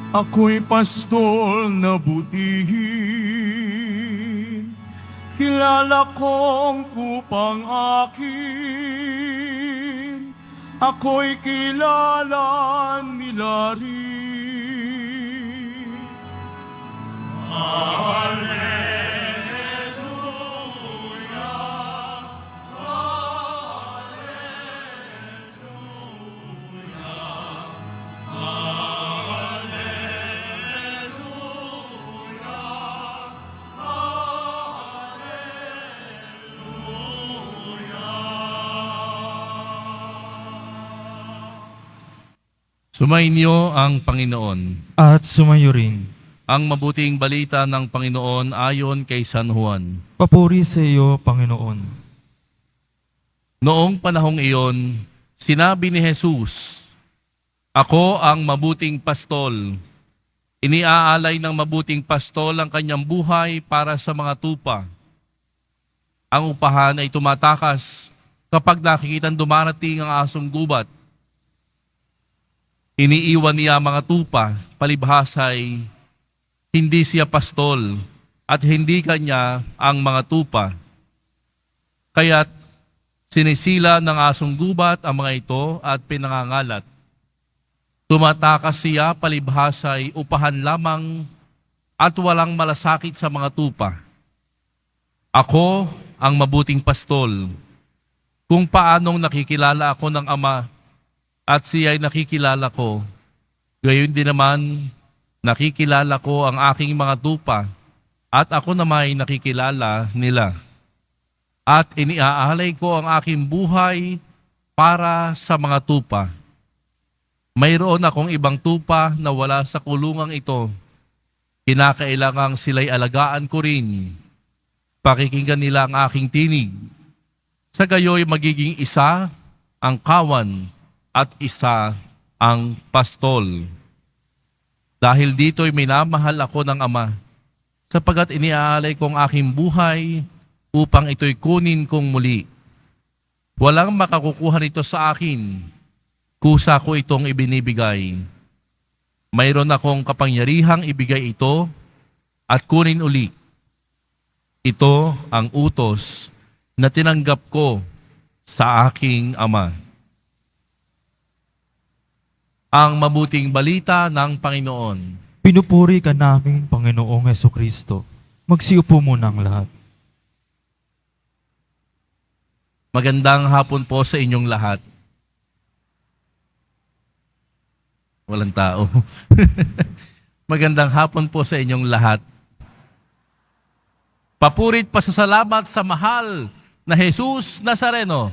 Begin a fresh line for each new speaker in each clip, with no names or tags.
Ako'y pastol na butihin, kilala kong kupang akin, ako'y kilala nila rin.
Sumainyo ang Panginoon.
At sumayo rin.
Ang mabuting balita ng Panginoon ayon kay San Juan.
Papuri sa iyo, Panginoon.
Noong panahong iyon, sinabi ni Jesus, "Ako ang mabuting pastol. Iniaalay ng mabuting pastol ang kanyang buhay para sa mga tupa. Ang upahan ay tumatakas kapag nakikitang dumarating ang asong gubat. Iniiwan niya ang mga tupa, palibhasay, hindi siya pastol at hindi kanya ang mga tupa. Kaya't sinisila ng asong gubat ang mga ito at pinangangalat. Tumatakas siya palibhasay upahan lamang at walang malasakit sa mga tupa. Ako ang mabuting pastol. Kung paanong nakikilala ako ng Ama at siya ay nakikilala ko, gayon din naman nakikilala ko ang aking mga tupa at ako naman ay nakikilala nila. At iniaalay ko ang aking buhay para sa mga tupa. Mayroon akong ibang tupa na wala sa kulungang ito. Kinakailangang sila'y alagaan ko rin. Pakikinggan nila ang aking tinig. Sa gayoy magiging isa ang kawan at isa ang pastol. Dahil dito'y minamahal ako ng Ama, sapagat iniaalay ko ang aking buhay upang ito'y kunin kong muli. Walang makakukuha nito sa akin, kusa ko itong ibinibigay. Mayroon akong kapangyarihang ibigay ito at kunin uli. Ito ang utos na tinanggap ko sa aking Ama." Ang mabuting balita ng Panginoon.
Pinupuri ka namin, Panginoong Hesukristo. Magsiupo muna ang lahat.
Magandang hapon po sa inyong lahat. Walang tao. Magandang hapon po sa inyong lahat. Papurit pasasalamat sa mahal na Jesus Nazareno.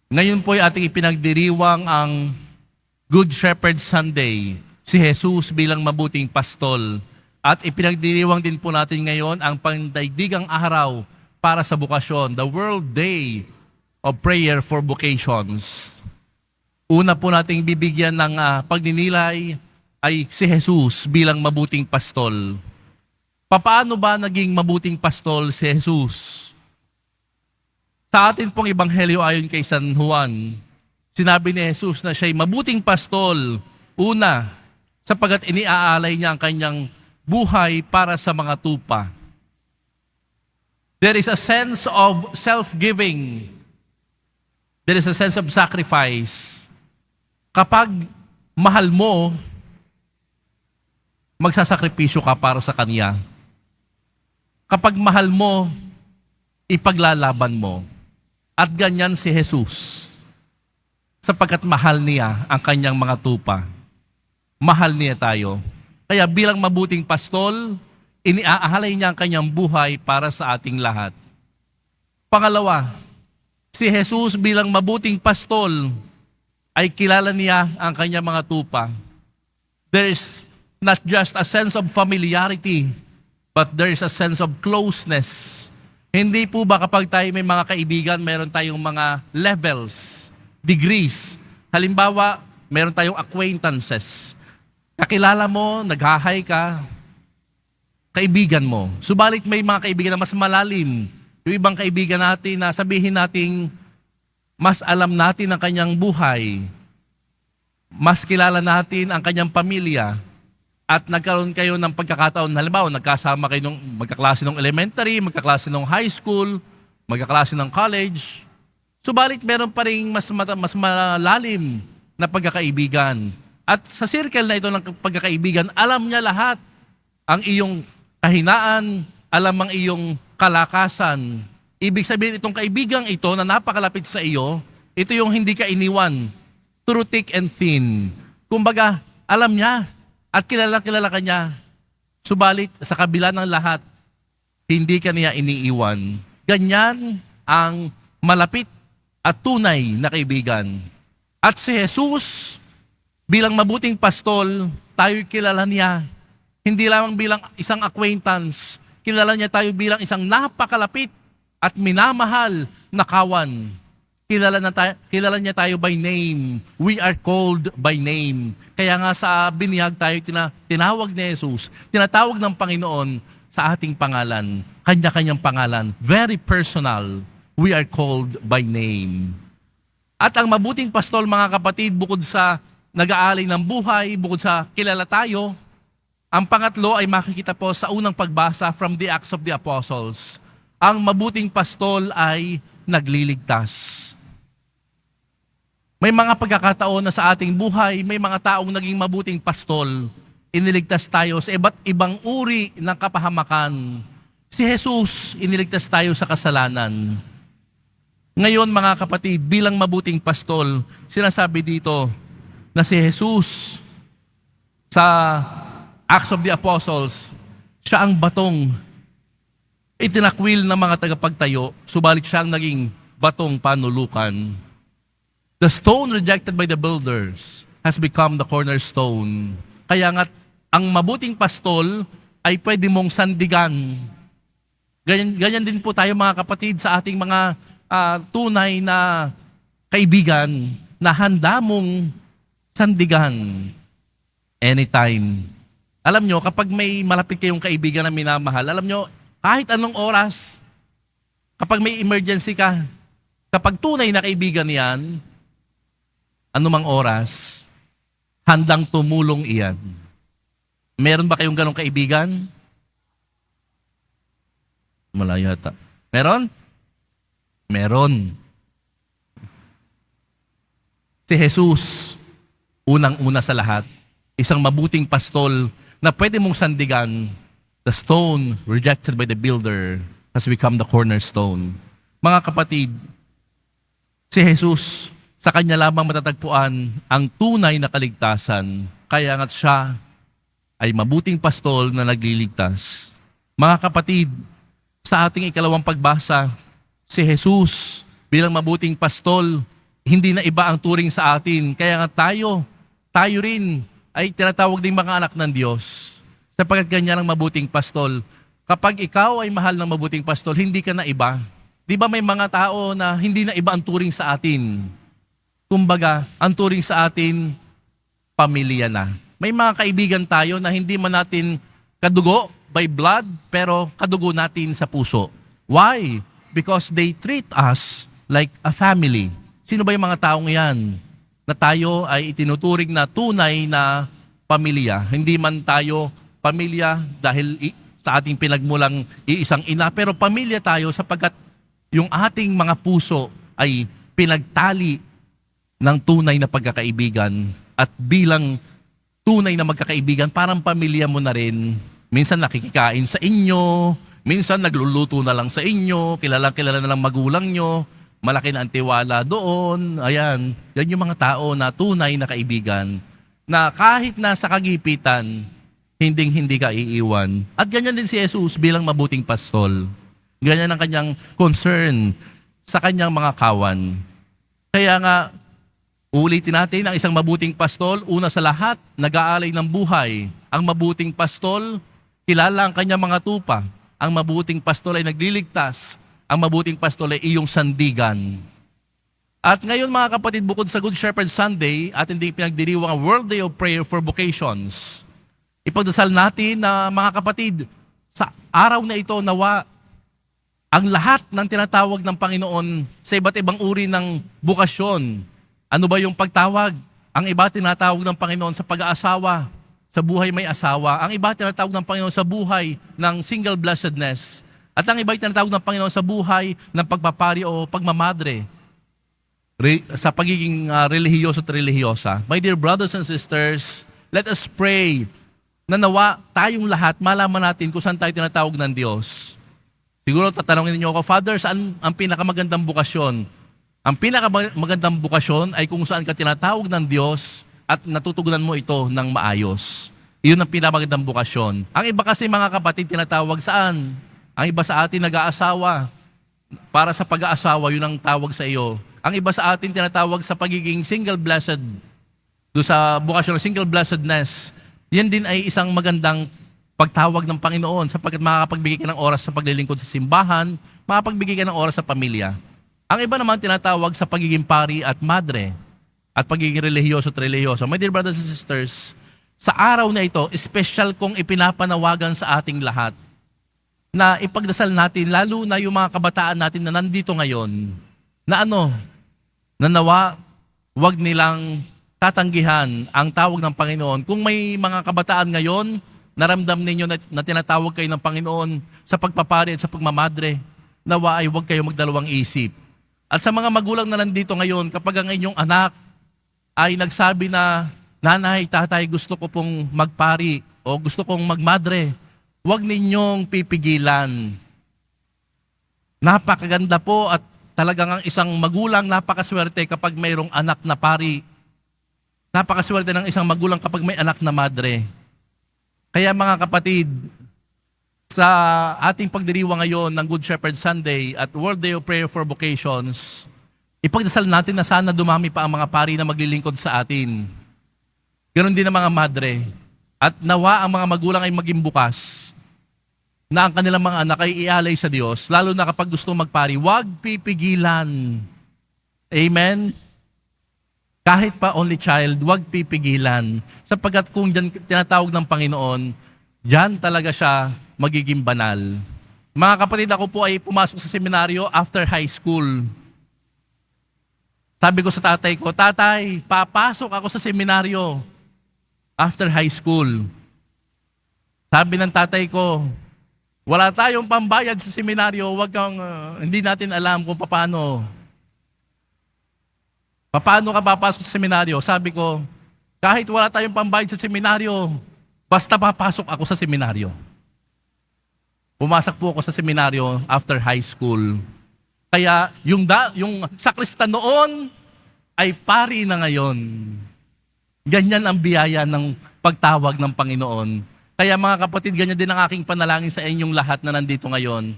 Ngayon po ay ating ipinagdiriwang ang Good Shepherd Sunday, si Jesus bilang mabuting pastol. At ipinagdiriwang din po natin ngayon ang pandaigdigang araw para sa bukasyon, the World Day of Prayer for Vocations. Una po nating bibigyan ng pagninilay ay si Jesus bilang mabuting pastol. Paano ba naging mabuting pastol si Jesus? Sa atin pong ebanghelyo ayon kay San Juan, sinabi ni Jesus na siya'y mabuting pastol, una, sapagat iniaalay niya ang kanyang buhay para sa mga tupa. There is a sense of self-giving. There is a sense of sacrifice. Kapag mahal mo, magsasakripisyo ka para sa Kanya. Kapag mahal mo, ipaglalaban mo. At ganyan si Jesus. Sapagkat mahal niya ang kanyang mga tupa. Mahal niya tayo. Kaya bilang mabuting pastol, iniaalay niya ang kanyang buhay para sa ating lahat. Pangalawa, si Jesus bilang mabuting pastol, ay kilala niya ang kanyang mga tupa. There is not just a sense of familiarity, but there is a sense of closeness. Hindi po ba kapag tayo may mga kaibigan, meron tayong mga levels, degrees. Halimbawa, meron tayong acquaintances. Kakilala mo, nag-hi ka, kaibigan mo. Subalit may mga kaibigan na mas malalim. Yung ibang kaibigan natin na sabihin nating mas alam natin ang kanyang buhay, mas kilala natin ang kanyang pamilya, at nagkaroon kayo ng pagkakataon, halimbawa, nagkasama kayo magkaklase ng elementary, magkaklase ng high school, magkaklase ng college, subalit meron pa rin mas malalim na pagkakaibigan. At sa circle na ito ng pagkakaibigan, alam niya lahat ang iyong kahinaan, alam ang iyong kalakasan. Ibig sabihin itong kaibigang ito na napakalapit sa iyo, ito yung hindi ka iniwan through thick and thin. Kumbaga, alam niya at kilala ka niya. Subalit sa kabila ng lahat, hindi ka niya iniiwan. Ganyan ang malapit at tunay na kaibigan. At si Jesus, bilang mabuting pastol, tayo kilala niya. Hindi lamang bilang isang acquaintance, kilala niya tayo bilang isang napakalapit at minamahal na kawan. Kilala niya tayo by name. We are called by name. Kaya nga sa binihag tayo tinawag ni Jesus, tinatawag ng Panginoon sa ating pangalan, kanya-kanyang pangalan, very personal. We are called by name. At ang mabuting pastol, mga kapatid, bukod sa nag-aalay ng buhay, bukod sa kilala tayo, ang pangatlo ay makikita po sa unang pagbasa from the Acts of the Apostles. Ang mabuting pastol ay nagliligtas. May mga pagkakataon na sa ating buhay, may mga taong naging mabuting pastol. Iniligtas tayo sa iba't ibang uri ng kapahamakan. Si Jesus, iniligtas tayo sa kasalanan. Ngayon, mga kapatid, bilang mabuting pastol, sinasabi dito na si Jesus sa Acts of the Apostles, siya ang batong itinakwil ng mga tagapagtayo, subalit siya ang naging batong panulukan. The stone rejected by the builders has become the cornerstone. Kaya nga, ang mabuting pastol ay pwede mong sandigan. Ganyan din po tayo, mga kapatid, sa ating mga tunay na kaibigan na handa mong sandigan anytime. Alam nyo, kapag may malapit kayong kaibigan na minamahal, alam nyo, kahit anong oras, kapag may emergency ka, kapag tunay na kaibigan yan, anumang oras, handang tumulong iyan. Meron ba kayong ganong kaibigan? Malaya yata. Meron? Meron. Si Jesus, unang-una sa lahat, isang mabuting pastol na pwede mong sandigan. The stone rejected by the builder has become the cornerstone. Mga kapatid, si Jesus, sa kanya lamang matatagpuan ang tunay na kaligtasan. Kaya nga't siya ay mabuting pastol na nagliligtas. Mga kapatid, sa ating ikalawang pagbasa, si Jesus bilang mabuting pastol, hindi na iba ang turing sa atin. Kaya nga tayo rin ay tinatawag ding mga anak ng Diyos. Sapagkat ganyan ang mabuting pastol. Kapag ikaw ay mahal ng mabuting pastol, hindi ka na iba. Di ba may mga tao na hindi na iba ang turing sa atin? Kumbaga, ang turing sa atin, pamilya na. May mga kaibigan tayo na hindi man natin kadugo by blood, pero kadugo natin sa puso. Why? Because they treat us like a family. Sino ba yung mga taong yan? Na tayo ay itinuturing na tunay na pamilya. Hindi man tayo pamilya dahil sa ating pinagmulang iisang ina, pero pamilya tayo sapagkat yung ating mga puso ay pinagtali ng tunay na pagkakaibigan. At bilang tunay na magkakaibigan, parang pamilya mo na rin. Minsan nakikikain sa inyo, minsan nagluluto na lang sa inyo, kilala na lang magulang nyo, malaki na ang tiwala doon. Ayan, yan yung mga tao na tunay na kaibigan, na kahit nasa kagipitan, hindi ka iiwan. At ganyan din si Jesus bilang mabuting pastol. Ganyan ang kanyang concern sa kanyang mga kawan. Kaya nga, ulitin natin ang isang mabuting pastol. Una sa lahat, nag-aalay ng buhay. Ang mabuting pastol, kilala ang kanyang mga tupa. Ang mabuting pastol ay nagliligtas. Ang mabuting pastol ay iyong sandigan. At ngayon, mga kapatid, bukod sa Good Shepherd Sunday, atin din pinagdiriwang ang World Day of Prayer for Vocations. Ipagdasal natin na, mga kapatid, sa araw na ito, nawa ang lahat ng tinatawag ng Panginoon sa iba't ibang uri ng bukasyon. Ano ba yung pagtawag? Ang iba tinatawag ng Panginoon sa pag-aasawa, sa buhay may asawa. Ang iba tinatawag ng Panginoon sa buhay ng single blessedness. At ang iba tinatawag ng Panginoon sa buhay ng pagpapari o pagmamadre. Sa pagiging relihiyoso at relihiyosa. My dear brothers and sisters, let us pray na nawa tayong lahat malaman natin kung saan tayo tinatawag ng Diyos. Siguro tatanungin niyo ako, Father, saan ang pinakamagandang bukasyon? Ang pinakamagandang bukasyon ay kung saan ka tinatawag ng Diyos at natutugunan mo ito ng maayos. Iyon ang pinakamagandang bukasyon. Ang iba kasi mga kapatid tinatawag saan? Ang iba sa atin nag-aasawa. Para sa pag-aasawa, yun ang tawag sa iyo. Ang iba sa atin tinatawag sa pagiging single blessed. Doon sa bukasyon ng single blessedness, yan din ay isang magandang pagtawag ng Panginoon sapagkat makakapagbigay ka ng oras sa paglilingkod sa simbahan, makapagbigay ka ng oras sa pamilya. Ang iba naman tinatawag sa pagiging pari at madre at pagiging relihiyoso at relihiyoso. My dear brothers and sisters, sa araw na ito, special kong ipinapanawagan sa ating lahat na ipagdasal natin, lalo na yung mga kabataan natin na nandito ngayon, na nawa, wag nilang tatanggihan ang tawag ng Panginoon. Kung may mga kabataan ngayon, naramdam ninyo na tinatawag kayo ng Panginoon sa pagpapari at sa pagmamadre, nawa ay huwag kayo magdalawang isip. At sa mga magulang na nandito ngayon, kapag ang inyong anak ay nagsabi na, nanay, tatay, gusto ko pong magpari o gusto kong magmadre, huwag ninyong pipigilan. Napakaganda po at talagang ang isang magulang napakaswerte kapag mayroong anak na pari. Napakaswerte ng isang magulang kapag may anak na madre. Kaya mga kapatid, sa ating pagdiriwang ngayon ng Good Shepherd Sunday at World Day of Prayer for Vocations, ipagdasal natin na sana dumami pa ang mga pari na maglilingkod sa atin. Ganon din ang mga madre. At nawa ang mga magulang ay maging bukas na ang kanilang mga anak ay ialay sa Diyos, lalo na kapag gusto magpari, huwag pipigilan. Amen? Kahit pa only child, huwag pipigilan. Sapagkat kung dyan tinatawag ng Panginoon, dyan talaga siya magiging banal. Mga kapatid, ako po ay pumasok sa seminaryo after high school. Sabi ko sa tatay ko, tatay, papasok ako sa seminaryo after high school. Sabi ng tatay ko, wala tayong pambayad sa seminaryo, wag kang, hindi natin alam kung paano. Paano ka papasok sa seminaryo? Sabi ko, kahit wala tayong pambayad sa seminaryo, basta papasok ako sa seminaryo. Pumasok po ako sa seminaryo after high school. Kaya yung sakristan noon ay pari na ngayon. Ganyan ang biyaya ng pagtawag ng Panginoon. Kaya mga kapatid, ganyan din ang aking panalangin sa inyong lahat na nandito ngayon,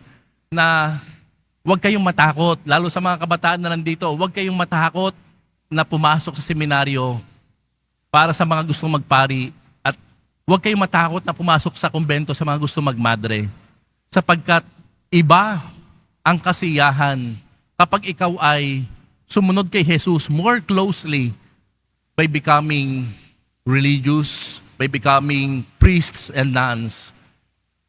na huwag kayong matakot, lalo sa mga kabataan na nandito, huwag kayong matakot na pumasok sa seminaryo para sa mga gustong magpari at huwag kayong matakot na pumasok sa kumbento sa mga gustong magmadre. Sapagkat iba ang kasiyahan kapag ikaw ay sumunod kay Jesus more closely by becoming religious, by becoming priests and nuns.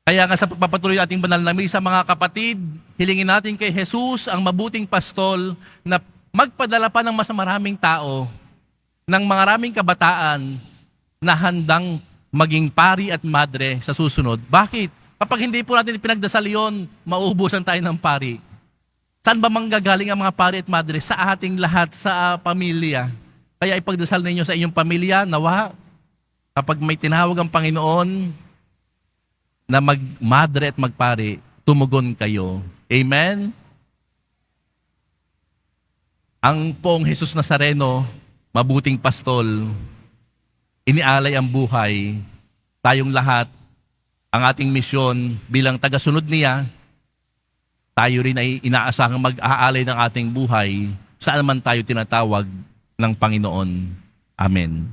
Kaya nga sa pagpapatuloy ating banal na misa, mga kapatid, hilingin natin kay Jesus ang mabuting pastol na magpadala pa ng mas maraming tao, ng maraming kabataan na handang maging pari at madre sa susunod. Bakit? Kapag hindi po natin pinagdasal yun, mauubusan tayo ng pari. Saan ba manggagaling ang mga pari at madre? Sa ating lahat, sa pamilya. Kaya ipagdasal ninyo sa inyong pamilya, nawa, kapag may tinawag ang Panginoon na magmadre at magpari, tumugon kayo. Amen? Ang poong Jesus Nazareno, mabuting pastol, inialay ang buhay, tayong lahat, ang ating misyon bilang tagasunod niya, tayo rin ay inaasahang mag-aalay ng ating buhay saan man tayo tinatawag ng Panginoon. Amen.